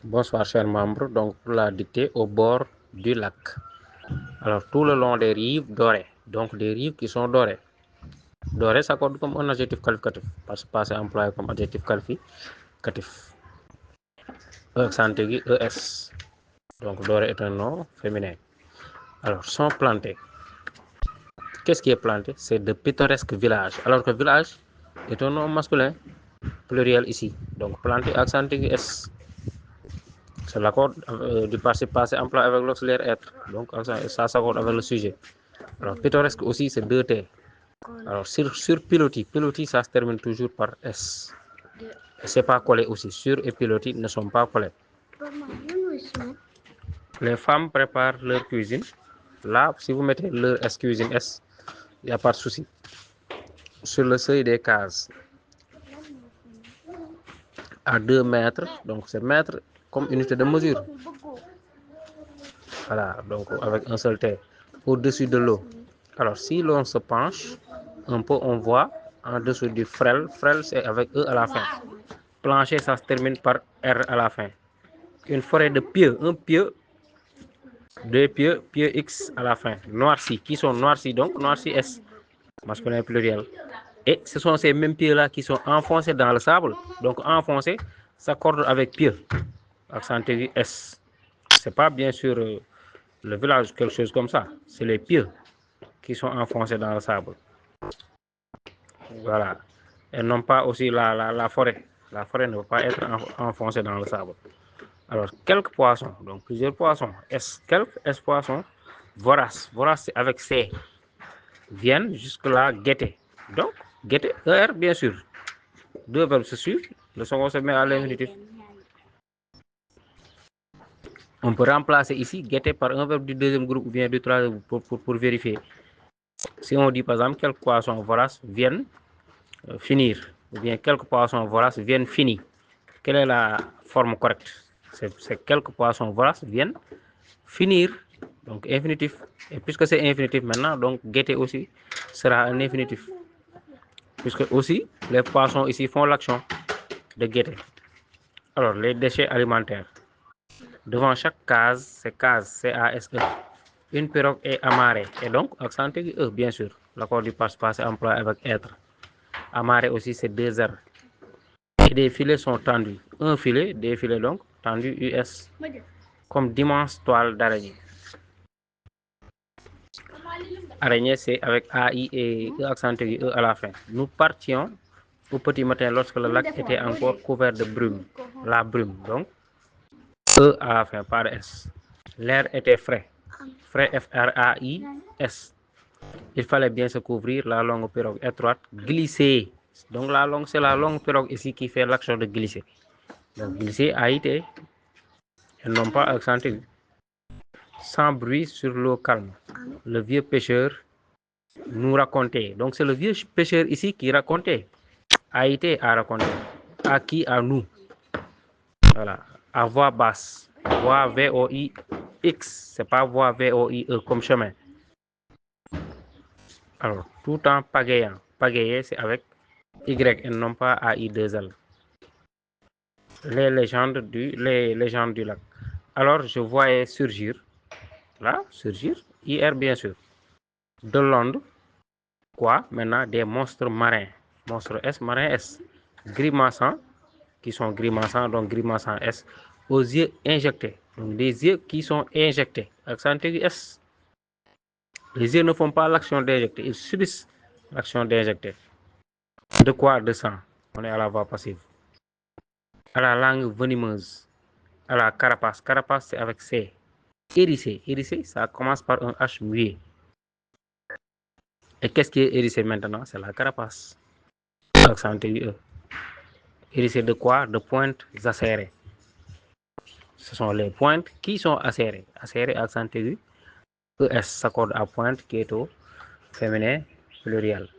Bonsoir chers membres, donc pour la dictée au bord du lac. Alors tout le long des rives dorées, donc des rives qui sont dorées. Doré s'accorde comme un adjectif qualificatif, parce que passé employé comme adjectif qualificatif. Accent aigu, ES. Donc doré est un nom féminin. Alors sont plantés. Qu'est-ce qui est planté? C'est de pittoresques villages. Alors que village est un nom masculin, pluriel ici. Donc planté, accent aigu, S. C'est l'accord du participe passé employé avec l'auxiliaire être. Donc ça s'accorde avec le sujet. Alors pittoresque aussi c'est 2T. Alors sur pilotis, pilotis ça se termine toujours par S. Et c'est pas collé aussi. Sur et pilotis ne sont pas collés. Les femmes préparent leur cuisine. Là, si vous mettez leur S cuisine S, il n'y a pas de souci. Sur le seuil des cases, à 2 mètres, donc c'est mètre comme unité de mesure. Voilà, donc avec un seul T. Au-dessus de l'eau. Alors si l'on se penche un peu, on voit en dessous du frêle. Frêle c'est avec E à la fin. Plancher ça se termine par R à la fin. Une forêt de pieux, un pieu, deux pieux, pieux X à la fin. Noircis, qui sont noircis donc, noircis S, masculin pluriel. Et ce sont ces mêmes pieux-là qui sont enfoncés dans le sable. Donc enfoncés s'accorde avec pieux, accent aigu S. C'est pas bien sûr le village, quelque chose comme ça. C'est les pieux qui sont enfoncés dans le sable. Voilà. Et non pas aussi la forêt. La forêt ne peut pas être enfoncée dans le sable. Alors, quelques poissons, donc plusieurs poissons. Quelques poissons voraces. Voraces, c'est avec C. Viennent jusque-là guetter. Donc, guetter, ER, bien sûr. Deux verbes se suivent. Le second se met à l'infinitif. On peut remplacer ici guetter par un verbe du deuxième groupe ou bien du troisième pour vérifier. Si on dit par exemple quelques poissons voraces viennent finir, ou bien quelques poissons voraces viennent finir. Quelle est la forme correcte? C'est quelques poissons voraces viennent finir, donc infinitif. Et puisque c'est infinitif maintenant, donc guetter aussi sera un infinitif. Puisque aussi, les poissons ici font l'action de guetter. Alors, les déchets alimentaires. Devant chaque case, c'est case, C-A-S-E. Une pirogue est amarrée. Et donc, accent aigu E, bien sûr. L'accord du passé employé avec être. Amarré aussi, c'est 2 R. Et des filets sont tendus. Un filet, des filets donc, tendus US. Comme d'immenses toiles d'araignée. Araignée, c'est avec AI et E accent aigu E à la fin. Nous partions au petit matin lorsque le lac était encore couvert de brume. La brume, donc, E à la fin, par S. L'air était frais. Frais, F-R-A-I-S. Il fallait bien se couvrir, la longue pirogue étroite, glisser. Donc la longue, c'est la longue pirogue ici qui fait l'action de glisser. Donc glisser, A-I-T, et non pas accent aigu. Sans bruit sur l'eau calme. Le vieux pêcheur nous racontait. Donc c'est le vieux pêcheur ici qui racontait. A-I-T à raconter. À qui? À nous. Voilà. À voix basse. Voix V-O-I-X. C'est pas voix V-O-I-E comme chemin. Alors, tout en pagayant. Pagayer, c'est avec Y et non pas AI2L. Les légendes du lac. Alors, je voyais surgir, là, surgir, IR bien sûr, de l'onde, quoi, maintenant, des monstres marins. Monstres S, marins S. Grimaçants, qui sont grimaçants, donc grimaçants S, aux yeux injectés. Donc, des yeux qui sont injectés. Accent aigu S. Les yeux ne font pas l'action d'injecter, ils subissent l'action d'injecter. De quoi? De sang. On est à la voix passive. À la langue venimeuse. À la carapace. Carapace, c'est avec C. Hérissé. Hérissé, ça commence par un H muet. Et qu'est-ce qui est hérissé maintenant? C'est la carapace. Accent aigu E. Hérissé de quoi? De pointes acérées. Ce sont les pointes qui sont acérées. Acérées, accent aigu. ES s'accorde à pointe qui est au féminin pluriel.